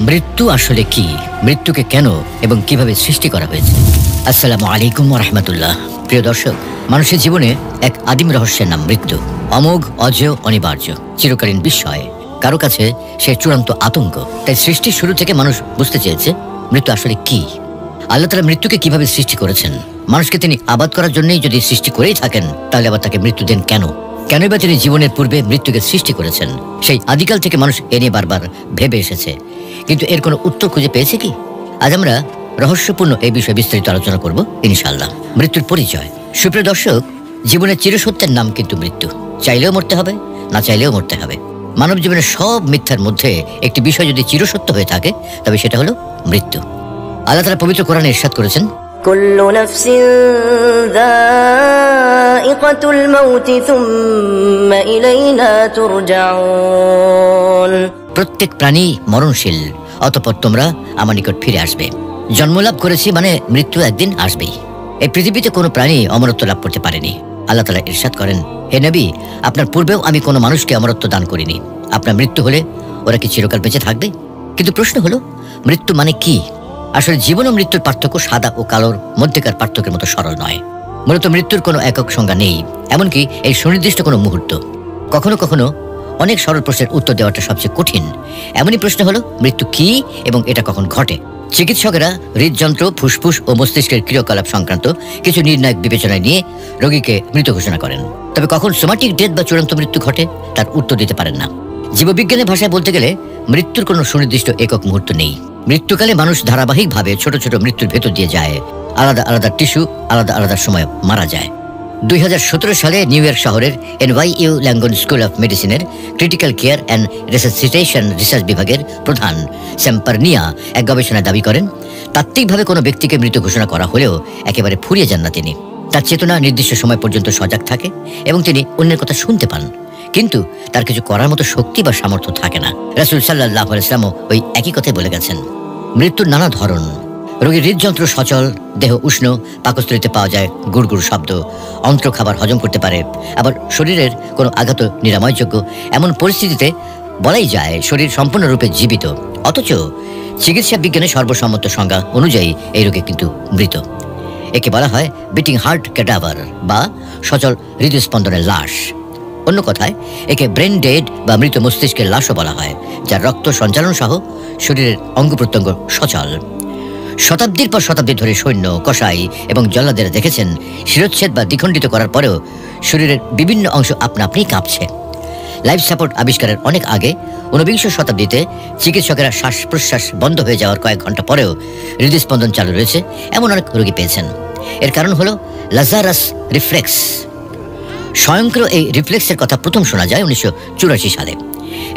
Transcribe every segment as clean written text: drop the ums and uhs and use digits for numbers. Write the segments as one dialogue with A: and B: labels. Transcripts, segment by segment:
A: মৃত্যু আসলে কি, মৃত্যুকে কেন এবং কিভাবে সৃষ্টি করা হয়েছে? আসসালামু আলাইকুম ওয়া রাহমাতুল্লাহ। প্রিয় দর্শক, মানুষের জীবনে এক আদিম রহস্যের নাম মৃত্যু। অমোঘ, অজেয়, অনিবার্য, চিরকালীন বিস্ময়, কারো কাছে সে চূড়ান্ত আতঙ্ক। তাই সৃষ্টির শুরু থেকে মানুষ বুঝতে চেয়েছে মৃত্যু আসলে কি। আল্লাহ তাআলা মৃত্যুকে কিভাবে সৃষ্টি করেছেন? মানুষকে তিনি আবাদ করার জন্যই যদি সৃষ্টি করেই থাকেন, তাহলে আবার তাকে মৃত্যু দেন কেন? কেনই বা তিনি জীবনের পূর্বে মৃত্যুকে সৃষ্টি করেছেন? সেই আদিকাল থেকে মানুষ এ নিয়ে বারবার ভেবে এসেছে, কিন্তু এর কোনো উত্তর খুঁজে পেয়েছে কি? আজ আমরা রহস্যপূর্ণ এই বিষয়ে বিস্তারিত আলোচনা করব ইনশাআল্লাহ। মৃত্যুর পরিচয়। সুপ্রিয় দর্শক, জীবনের চিরসত্যের নাম কিন্তু মৃত্যু। চাইলেও মরতে হবে, না চাইলেও মরতে হবে। মানব জীবনের সব মিথ্যার মধ্যে একটি বিষয় যদি চিরসত্য হয়ে থাকে, তবে সেটা হলো মৃত্যু। আল্লাহ তাআলা পবিত্র কোরআনে ইরশাদ করেছেন,
B: কুল্লু নাফসিন যায়িকাতুল মাউত সুম্মা ইলাইনা তুরজাউন।
A: প্রত্যেক প্রাণী মরণশীল, অতঃপর তোমরা আমার নিকট ফিরে আসবে। জন্মলাভ করেছি মানে মৃত্যু একদিন আসবেই। এই পৃথিবীতে কোনো প্রাণী অমরত্ব লাভ করতে পারেনি। আল্লাহ তাআলা ইরশাদ করেন, হে নবী, আপনার পূর্বেও আমি কোনো মানুষকে অমরত্ব দান করিনি। আপনার মৃত্যু হলে ওরা কি চিরকাল বেঁচে থাকবে? কিন্তু প্রশ্ন হলো, মৃত্যু মানে কি? আসলে জীবন ও মৃত্যুর পার্থক্য সাদা ও কালোর মধ্যেকার পার্থক্যের মতো সরল নয়। মূলত মৃত্যুর কোনো একক সংজ্ঞা নেই, এমনকি এই সুনির্দিষ্ট কোনো মুহূর্ত। কখনো কখনো অনেক সরল প্রশ্নের উত্তর দেওয়াটা সবচেয়ে কঠিন। এমনই প্রশ্ন হলো, মৃত্যু কি এবং এটা কখন ঘটে? চিকিৎসকেরা হৃদযন্ত্র, ফুসফুস ও মস্তিষ্কের ক্রিয়াকলাপ সংক্রান্ত কিছু নির্ণায়ক বিবেচনায় নিয়ে রোগীকে মৃত ঘোষণা করেন। তবে কখন সোমাটিক ডেথ বা চূড়ান্ত মৃত্যু ঘটে, তার উত্তর দিতে পারেন না। জীববিজ্ঞানের ভাষায় বলতে গেলে মৃত্যুর কোনো সুনির্দিষ্ট একক মুহূর্ত নেই। মৃত্যুকালে মানুষ ধারাবাহিকভাবে ছোট ছোট মৃত্যুর ভেতর দিয়ে যায়। আলাদা আলাদা টিস্যু আলাদা আলাদা সময় মারা যায়। 2017 সালে নিউ ইয়র্ক শহরের NYU ল্যাঙ্গন স্কুল অফ মেডিসিনের critical care and resuscitation research বিভাগের প্রধান স্যাম পার্নিয়া এক গবেষণায় দাবি করেন, তাত্ত্বিকভাবে কোনো ব্যক্তিকে মৃত ঘোষণা করা হলেও একেবারে ফুরিয়ে যান না তিনি। তার চেতনা নির্দিষ্ট সময় পর্যন্ত সজাগ থাকে এবং তিনি অন্যের কথা শুনতে পান, কিন্তু তার কিছু করার মতো শক্তি বা সামর্থ্য থাকে না। রাসূল সাল্লাল্লাহু আলাইহি ওয়াসাল্লাম ওই একই কথাই বলে গেছেন। মৃত্যুর নানা ধরন। রোগীর হৃদযন্ত্র সচল, দেহ উষ্ণ, পাকস্থলীতে পাওয়া যায় গুড়গুড় শব্দ, অন্ত্র খাবার হজম করতে পারে। আবার শরীরের কোনো আঘাত নিরাময়যোগ্য। এমন পরিস্থিতিতে বলাই যায় শরীর সম্পূর্ণরূপে জীবিত, অথচ চিকিৎসা বিজ্ঞানের সর্বসম্মত সংজ্ঞা অনুযায়ী এই রোগী কিন্তু মৃত। একে বলা হয় বিটিং হার্ট ক্যাডাভার বা সচল হৃদস্পন্দনের লাশ। অন্য কথায় একে ব্রেন ডেড বা মৃত মস্তিষ্কের লাশও বলা হয়, যার রক্ত সঞ্চালন সহ শরীরের অঙ্গ প্রত্যঙ্গ সচল। শতাব্দীর পর শতাব্দী ধরে সৈন্য, কসাই এবং জল্লাদেরা দেখেছেন শিরচ্ছেদ বা দ্বিখণ্ডিত করার পরেও শরীরের বিভিন্ন অংশ আপনা আপনিই কাঁপছে। লাইফ সাপোর্ট আবিষ্কারের অনেক আগে 19 শতাব্দীতে চিকিৎসকেরা শ্বাস প্রশ্বাস বন্ধ হয়ে যাওয়ার কয়েক ঘন্টা পরেও হৃদস্পন্দন চালু রয়েছে এমন অনেক রোগী পেয়েছেন। এর কারণ হলো লাজারাস রিফ্লেক্স। স্বয়ংক্রিয় এই রিফ্লেক্সের কথা প্রথম শোনা যায় 1984 সালে।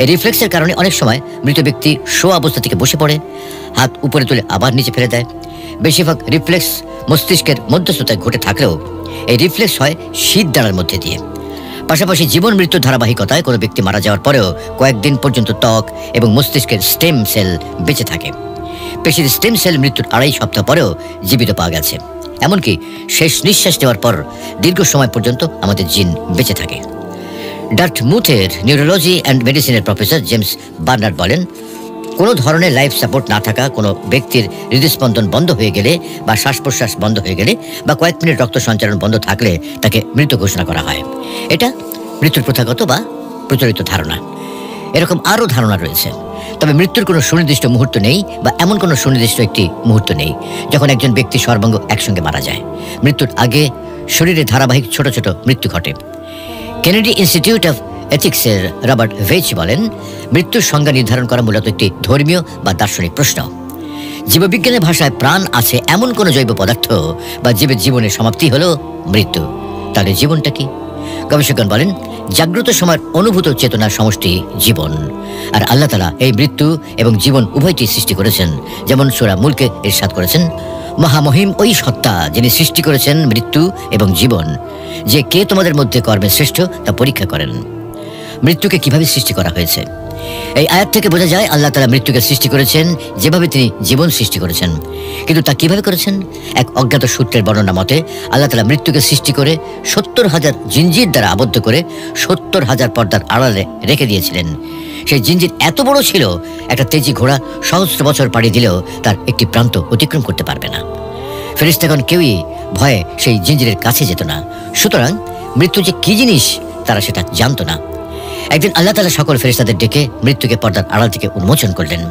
A: এই রিফ্লেক্সের কারণে অনেক সময় মৃত ব্যক্তি শোয়া অবস্থা থেকে বসে পড়ে, হাত উপরে তুলে আবার নিচে ফেলে দেয়। বেশিরভাগ রিফ্লেক্স মস্তিষ্কের মধ্যস্থতায় ঘটে থাকলেও এই রিফ্লেক্স হয় শীত দ্বারার মধ্যে দিয়ে। পাশাপাশি জীবন মৃত্যুর ধারাবাহিকতায় কোনো ব্যক্তি মারা যাওয়ার পরেও কয়েকদিন পর্যন্ত ত্বক এবং মস্তিষ্কের স্টেম সেল বেঁচে থাকে। পেশির স্টেম সেল মৃত্যুর 2.5 সপ্তাহ পরেও জীবিত পাওয়া গেছে। এমনকি শেষ নিঃশ্বাস নেওয়ার পর দীর্ঘ সময় পর্যন্ত আমাদের জিন বেঁচে থাকে। ডার্টমুথের নিউরোলজি অ্যান্ড মেডিসিনের প্রফেসর জেমস বার্নার্ড বলেন, কোনো ধরনের লাইফ সাপোর্ট না থাকা কোনো ব্যক্তির হৃদস্পন্দন বন্ধ হয়ে গেলে বা শ্বাস প্রশ্বাস বন্ধ হয়ে গেলে বা কয়েক মিনিট রক্ত সঞ্চালন বন্ধ থাকলে তাকে মৃত ঘোষণা করা হয়। এটা মৃত্যুর প্রথাগত বা প্রচলিত ধারণা। এরকম আরও ধারণা রয়েছে, তবে মৃত্যুর কোনো সুনির্দিষ্ট মুহূর্ত নেই বা এমন কোনো সুনির্দিষ্ট একটি মুহূর্ত নেই যখন একজন ব্যক্তি সর্বাঙ্গ একসঙ্গে মারা যায়। মৃত্যুর আগে শরীরে ধারাবাহিক ছোট ছোট মৃত্যু ঘটে। কেনেডি ইনস্টিটিউট অফ এথিক্সের রবার্ট ভেইচ বলেন, মৃত্যুর সংজ্ঞা নির্ধারণ করা মূলত একটি ধর্মীয় বা দার্শনিক প্রশ্ন। জীববিজ্ঞানের ভাষায় প্রাণ আছে এমন কোনো জৈব পদার্থ বা জীবের জীবনের সমাপ্তি হলো মৃত্যু। তাহলে জীবনটা কি? গবেষকগণ বলেন, জাগ্রত সময়ের অনুভূত চেতনার সমষ্টি জীবন। আর আল্লাহ তাআলা এই মৃত্যু এবং জীবন উভয়টি সৃষ্টি করেছেন। যেমন সূরা মুলকে ইরশাদ করেছেন, মহামহিম ওই সত্তা যিনি সৃষ্টি করেছেন মৃত্যু এবং জীবন, যে কে তোমাদের মধ্যে কর্মে শ্রেষ্ঠ তা পরীক্ষা করেন। মৃত্যুকে কিভাবে সৃষ্টি করা হয়েছে? এই আয়াত থেকে বোঝা যায় আল্লাহ তাআলা মৃত্যুকে সৃষ্টি করেছেন যেভাবে তিনি জীবন সৃষ্টি করেছেন। কিন্তু তা কিভাবে করেছেন? এক অজ্ঞাত সূত্রের বর্ণনা মতে আল্লাহ তাআলা মৃত্যুকে সৃষ্টি করে 70,000 জিনজির দ্বারা আবদ্ধ করে 70,000 পর্দার আড়ালে রেখে দিয়েছিলেন। সেই জিনজির এত বড় ছিল, একটা তেজি ঘোড়া সহস্র বছর পাড়ি দিলেও তার একটি প্রান্ত অতিক্রম করতে পারবে না। ফেরেশতাগণ কেউই ভয়ে সেই জিনজিরের কাছে যেত না। সুতরাং মৃত্যু যে কি জিনিস তারা সেটা জানত না। একদিন আল্লাহ তাআলা সকল ফেরেশতাদের ডেকে মৃত্যুকে পর্দার আড়াল থেকে উন্মোচন করলেন।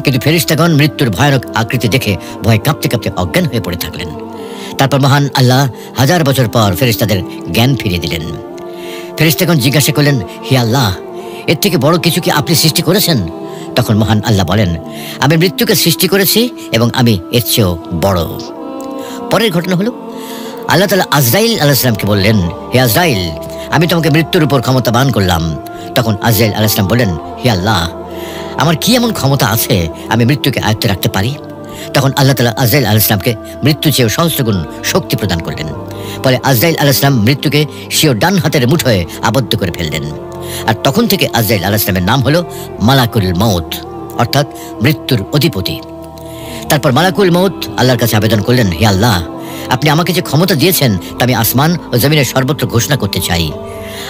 A: কিন্তু ফেরেশতাগণ মৃত্যুর ভয়ানক আকৃতি দেখে ভয়ে কাঁপতে কাঁপতে অজ্ঞান হয়ে পড়ে থাকলেন। তারপর মহান আল্লাহ 1000 বছর পর ফেরেশতাদের জ্ঞান ফিরিয়ে দিলেন। ফেরেশতাগণ জিজ্ঞাসা করলেন, হে আল্লাহ, এর থেকে বড় কিছু কি আপনি সৃষ্টি করেছেন? তখন মহান আল্লাহ বলেন, আমি মৃত্যুকে সৃষ্টি করেছি এবং আমি এর চেয়েও বড়। পরের ঘটনা হলো আল্লাহ তাআলা আজরাইল আলাইহিস সালামকে বললেন, হে আজরাইল, আমি তোমাকে মৃত্যুর উপর ক্ষমতাবান করলাম। তখন আজরাইল আলাইহিস সালাম বললেন, হে আল্লাহ, আমার কি এমন ক্ষমতা আছে আমি মৃত্যুকে আয়ত্তে রাখতে পারি? তখন আল্লাহ তাআলা আজরাইল আলাইহিস সালামকে মৃত্যু চেয়েও সহস্রগুণ শক্তি প্রদান করলেন। ফলে আজরাইল আলাইহিস সালাম মৃত্যুকে স্বীয় ডান হাতের মুঠোয় আবদ্ধ করে ফেললেন। আর তখন থেকে আজরাইল আলাইহিস সালামের নাম হলো মালাকুল মউত, অর্থাৎ মৃত্যুর অধিপতি। তারপর মালাকুল মউত আল্লাহর কাছে আবেদন করলেন, হে আল্লাহ, আপনি আমাকে যে ক্ষমতা দিয়েছেন তা আমি আসমান ও জমিনের সর্বত্র ঘোষণা করতে চাই।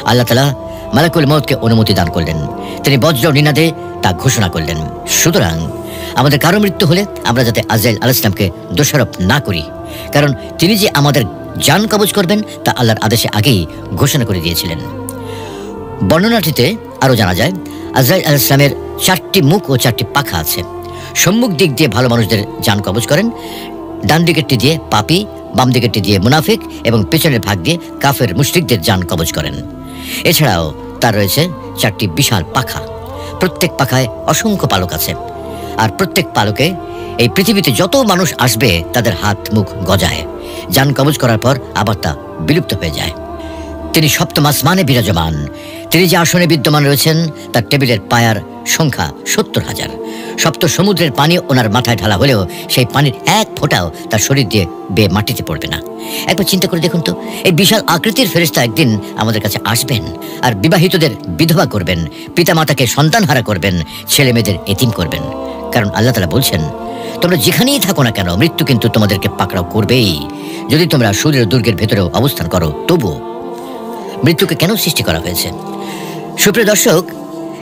A: আল্লাহ তাআলা মালাকুল মউতকে অনুমতি দান করলেন। তিনি বজ্র নিনাদে তা ঘোষণা করলেন। সুতরাং আমাদের কারো মৃত্যু হলে আমরা যাতে আজরাইল আলাইহিস সালামকে দোষারোপ না করি, কারণ তিনি যে আমাদের জান কবজ করবেন তা আল্লাহর আদেশে আগেই ঘোষণা করে দিয়েছিলেন। বর্ণনাটিতে আরও জানা যায় আজরাইল আলাইহিস সালামের 4টি মুখ ও 4টি পাখা আছে। সম্মুখ দিক দিয়ে ভালো মানুষদের জান কবজ করেন, ডান দিকেরটি দিয়ে পাপী, বাম দিকেরটি দিয়ে মুনাফিক এবং পেছনের ভাগ দিয়ে কাফের মুশরিকদের জান কবজ করেন। এছাড়াও তার রয়েছে 4টি বিশাল পাখা। প্রত্যেক পাখায় অসংখ্য পালক আছে। আর প্রত্যেক পালকে এই পৃথিবীতে যত মানুষ আসবে তাদের হাত মুখ গজায়। জান কবজ করার পর আবার তা বিলুপ্ত হয়ে যায়। তিনি সপ্তম আসমানে বিরাজমান। তিনি যে আসনে বিদ্যমান রয়েছেন তার টেবিলের পায়ার সংখ্যা 70,000। সপ্ত সমুদ্রের পানি ওনার মাথায় ঢালা হলেও সেই পানির এক ফোঁটাও তার শরীর দিয়ে বেয়ে মাটিতে পড়বে না। একবার চিন্তা করে দেখুন তো, এই বিশাল আকৃতির ফেরেশতা একদিন আমাদের কাছে আসবেন আর বিবাহিতদের বিধবা করবেন, পিতামাতাকে সন্তানহারা করবেন, ছেলে মেয়েদের এতিম করবেন। কারণ আল্লাহ তাআলা বলছেন, তোমরা যেখানেই থাকো না কেন মৃত্যু কিন্তু তোমাদেরকে পাকড়াও করবেই। যদি তোমরা সূর্যের দুর্গের ভেতরেও অবস্থান করো তবুও। মৃত্যুকে কেন সৃষ্টি করা হয়েছে? সুপ্রিয় দর্শক,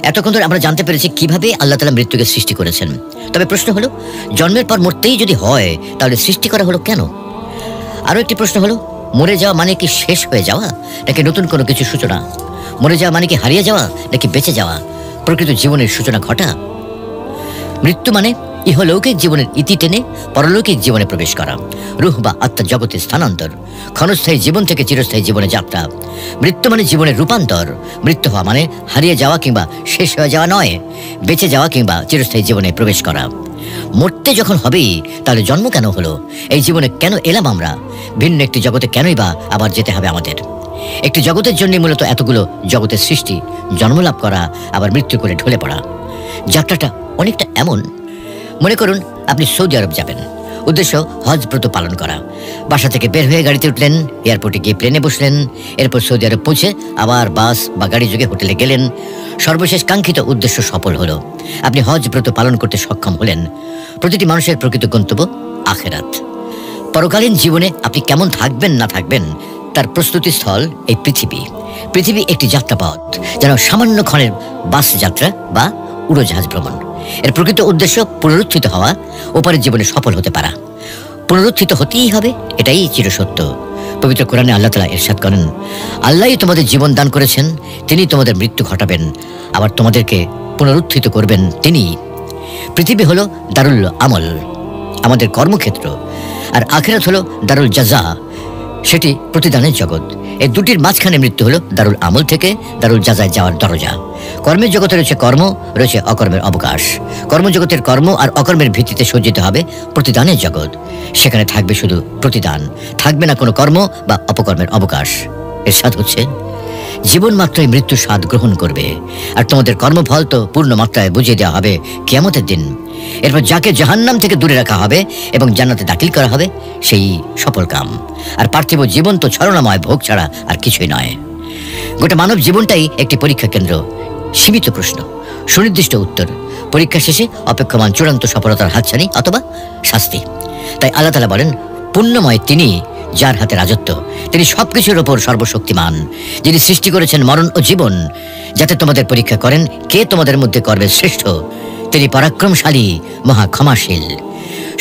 A: এতক্ষণ ধরে আমরা জানতে পেরেছি কিভাবে আল্লাহ তাআলা মৃত্যুকে সৃষ্টি করেছেন। তবে প্রশ্ন হলো, জন্মের পর মরতেই যদি হয় তাহলে সৃষ্টি করা হলো কেন? আরও একটি প্রশ্ন হলো, মরে যাওয়া মানে কি শেষ হয়ে যাওয়া, নাকি নতুন কোনো কিছু সূচনা? মরে যাওয়া মানে কি হারিয়ে যাওয়া, নাকি বেঁচে যাওয়া, প্রকৃত জীবনের সূচনা ঘটা? মৃত্যু মানে ইহলৌকিক জীবনের ইতি টেনে পরলৌকিক জীবনে প্রবেশ করা, রূহ বা আত্মা জগতে স্থানান্তর, ক্ষণস্থায়ী জীবন থেকে চিরস্থায়ী জীবনে যাত্রা। মৃত্যু মানে জীবনের রূপান্তর। মৃত্যু হওয়া মানে হারিয়ে যাওয়া কিংবা শেষ হয়ে যাওয়া নয়, বেঁচে যাওয়া কিংবা চিরস্থায়ী জীবনে প্রবেশ করা। মরতে যখন হবেই তাহলে জন্ম কেন হলো? এই জীবনে কেন এলাম আমরা? ভিন্ন একটি জগতে কেনই বা আবার যেতে হবে আমাদের? একটি জগতের জন্য মূলত এতগুলো জগতের সৃষ্টি, জন্মলাভ করা আবার মৃত্যু করে ঢলে পড়া। যাত্রাটা অনেকটা এমন, মনে করুন আপনি সৌদি আরব যাবেন, উদ্দেশ্য হজ ব্রত পালন করা। বাসা থেকে বের হয়ে গাড়িতে উঠলেন, এয়ারপোর্টে গিয়ে প্লেনে বসলেন, এরপর সৌদি আরব পৌঁছে আবার বাস বা গাড়ি যোগে হোটেলে গেলেন। সর্বশেষ কাঙ্ক্ষিত উদ্দেশ্য সফল হলো, আপনি হজ ব্রত পালন করতে সক্ষম হলেন। প্রতিটি মানুষের প্রকৃত গন্তব্য আখিরাত। পরকালীন জীবনে আপনি কেমন থাকবেন না থাকবেন তার প্রস্তুতি স্থল এই পৃথিবী। পৃথিবী একটি যাত্রাপথ, যেন সামান্য ক্ষণের বাস যাত্রা বা উড়োজাহাজ ভ্রমণ। এর প্রকৃত উদ্দেশ্য পুনরুত্থিত হওয়া, ওপারের জীবনে সফল হতে পারা। পুনরুত্থিত হতেই হবে, এটাই চিরসত্য। পবিত্র কোরআনে আল্লাহ তাআলা ইরশাদ করেন, আল্লাহই তোমাদের জীবন দান করেছেন, তিনি তোমাদের মৃত্যু ঘটাবেন, আবার তোমাদেরকে পুনরুত্থিত করবেন তিনি। পৃথিবী হলো দারুল আমল, আমাদের কর্মক্ষেত্র, আর আখিরাত হলো দারুল জাযা, সেটি প্রতিদানের জগৎ। এই দুটির মাঝখানে মৃত্যু হলো দারুল আমল থেকে দারুল জাযায় যাওয়ার দরজা। কর্মের জগতে রয়েছে কর্ম, রয়েছে অকর্মের অবকাশ। কর্মজগতের কর্ম আর অকর্মের ভিত্তিতে সজ্জিত হবে প্রতিদানের জগৎ। সেখানে থাকবে শুধু প্রতিদান, থাকবে না কোনো কর্ম বা অপকর্মের অবকাশ। এর স্বাদ হচ্ছে, জীবন মাত্রই মৃত্যুর স্বাদ গ্রহণ করবে, আর তোমাদের কর্মফল তো পূর্ণ মাত্রায় বুঝিয়ে দেওয়া হবে কিয়ামতের দিন। এরপর যাকে জাহান্নাম থেকে দূরে রাখা হবে এবং জান্নাতে দাখিল করা হবে সেই সফল কাম। আর পার্থিব জীবন তো ছলনাময় ভোগ ছাড়া আর কিছুই নয়। গোটা মানব জীবনটাই একটি পরীক্ষা কেন্দ্র। সীমিত প্রশ্ন, সুনির্দিষ্ট উত্তর, পরীক্ষা শেষে অপেক্ষমান চূড়ান্ত সফলতার হাতছানি অথবা শাস্তি। তাই আল্লাহ তাআলা বলেন, পুণ্যময় তিনি যার হাতে রাজত্ব, তিনি সবকিছুর ওপর সর্বশক্তিমান, যিনি সৃষ্টি করেছেন মরণ ও জীবন, যাতে তোমাদের পরীক্ষা করেন কে তোমাদের মধ্যে কর্মের শ্রেষ্ঠ। তিনি পরাক্রমশালী, মহা ক্ষমাশীল।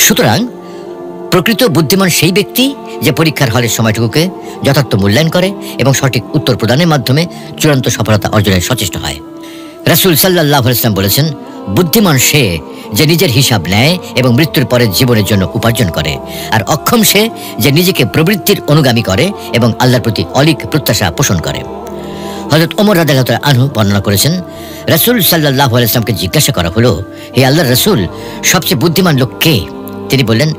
A: সুতরাং প্রকৃত বুদ্ধিমান সেই ব্যক্তি যে পরীক্ষার হলের সময়টুকুকে যথার্থ মূল্যায়ন করে এবং সঠিক উত্তর প্রদানের মাধ্যমে চূড়ান্ত সফলতা অর্জনের সচেষ্ট হয়। রাসূল সাল্লাল্লাহু আলাইহি ওয়াসাল্লাম বলেছেন, বুদ্ধিমান সে যে নিজের হিসাব নেয় এবং মৃত্যুর পরের জীবনের জন্য উপার্জন করে, আর অক্ষম সে যে নিজেকে প্রবৃত্তির অনুগামী করে এবং আল্লাহর প্রতি অলিক প্রত্যাশা পোষণ করে। হযরত ওমর রাদিয়াল্লাহু তাআলা আনহু বর্ণনা করেছেন, রাসূল সাল্লাল্লাহু আলাইহি ওয়াসাল্লামকে জিজ্ঞাসা করা হলো, হে আল্লাহর রাসূল, সবচেয়ে বুদ্ধিমান লোক কে? তিনি বললেন,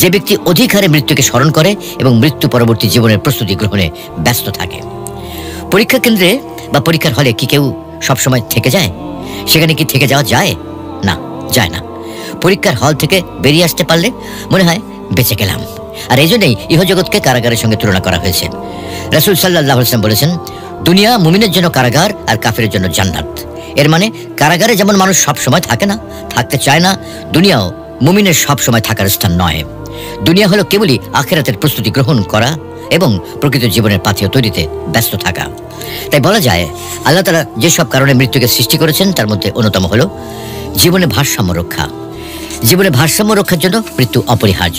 A: যে ব্যক্তি অধিক হারে মৃত্যুকে স্মরণ করে এবং মৃত্যু পরবর্তী জীবনের প্রস্তুতি গ্রহণে ব্যস্ত থাকে। পরীক্ষা কেন্দ্রে বা পরীক্ষার হলে কি কেউ সবসময় থেকে যায়? সেখানে কি থেকে যাওয়া যায়? না, যায় না। পরীক্ষার হল থেকে বেরিয়ে আসতে পারলে মনে হয় বেঁচে গেলাম। আর এই জন্যই ইহজগৎকে কারাগারের সঙ্গে তুলনা করা হয়েছে। রাসূল সাল্লাল্লাহু আলাইহি ওয়াসাল্লাম বলেছেন, দুনিয়া মুমিনের জন্য কারাগার আর কাফিরের জন্য জান্নাত। এর মানে কারাগারে যেমন মানুষ সব সময় থাকে না, থাকতে চায় না, দুনিয়াও মুমিনের সব সময় থাকার স্থান নয়। দুনিয়া হলো কেবলই আখিরাতের প্রস্তুতি গ্রহণ করা এবং প্রকৃত জীবনের পাথেয় তৈরিতে ব্যস্ত থাকা। তাই বলা যায়, আল্লাহ তাআলা যেসব কারণে মৃত্যুকে সৃষ্টি করেছেন তার মধ্যে অন্যতম হলো জীবনে ভারসাম্য রক্ষা। জীবনে ভারসাম্য রক্ষার জন্য মৃত্যু অপরিহার্য।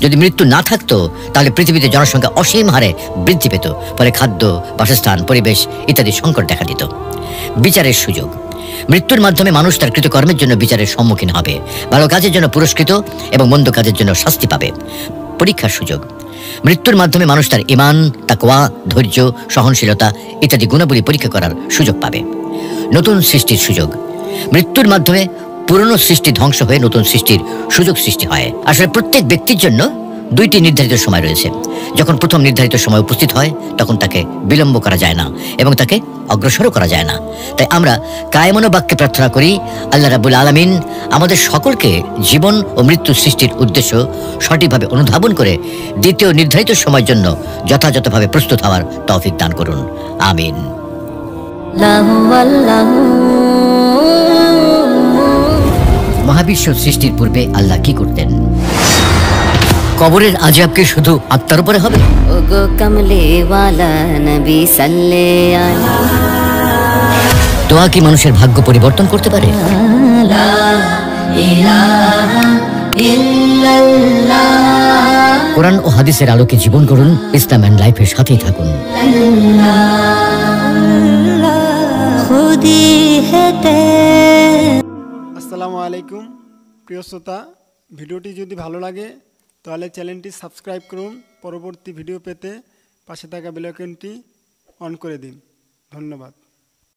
A: যদি মৃত্যু না থাকতো তাহলে পৃথিবীতে জনসংখ্যা অসীম হারে বৃদ্ধি পেত, ফলে খাদ্য, বাসস্থান, পরিবেশ ইত্যাদি সংকট দেখা দিত। বিচারের সুযোগ, মৃত্যুর মাধ্যমে মানুষ তার কৃতকর্মের জন্য বিচারের সম্মুখীন হবে, ভালো কাজের জন্য পুরস্কৃত এবং মন্দ কাজের জন্য শাস্তি পাবে। পরীক্ষার সুযোগ, মৃত্যুর মাধ্যমে মানুষ তার ঈমান, তাকওয়া, ধৈর্য, সহনশীলতা ইত্যাদি গুণাবলী পরীক্ষা করার সুযোগ পাবে। নতুন সৃষ্টির সুযোগ, মৃত্যুর মাধ্যমে পুরনো সৃষ্টি ধ্বংস হয়ে নতুন সৃষ্টির সুযোগ সৃষ্টি হয়। আসলে প্রত্যেক ব্যক্তির জন্য দুইটি নির্ধারিত সময় রয়েছে। যখন প্রথম নির্ধারিত সময় উপস্থিত হয় তখন তাকে বিলম্ব করা যায় না এবং তাকে অগ্রসরও করা যায় না। তাই আমরা কায়মনো বাক্যে প্রার্থনা করি, আল্লাহ রাব্বুল আলামিন আমাদের সকলকে জীবন ও মৃত্যু সৃষ্টির উদ্দেশ্য সঠিকভাবে অনুধাবন করে দ্বিতীয় নির্ধারিত সময়ের জন্য যথাযথভাবে প্রস্তুত হওয়ার তৌফিক দান করুন। আমিন। মহাবিশ্ব সৃষ্টির পূর্বে আল্লাহ কি করতেন? কবরের আযাব কি শুধু আত্মার উপরে হবে?
C: ওগো কমলে ওয়ালা নবী সাল্লে আলা।
A: দোয়া কি মানুষের ভাগ্য পরিবর্তন করতে পারে?
C: লা ইলাহা ইল্লাল্লাহ।
A: কোরআন ও হাদিসের আলোকে জীবন করুন, ইসলাম এন্ড লাইফের সাথেই থাকুন।
C: খুদি হেতে।
D: আসসালামু আলাইকুম প্রিয় শ্রোতা, ভিডিওটি যদি ভালো লাগে তাহলে চ্যানেলটি সাবস্ক্রাইব করুন। পরবর্তী ভিডিও পেতে পাশে থাকা বেল আইকনটি অন করে দিন। ধন্যবাদ।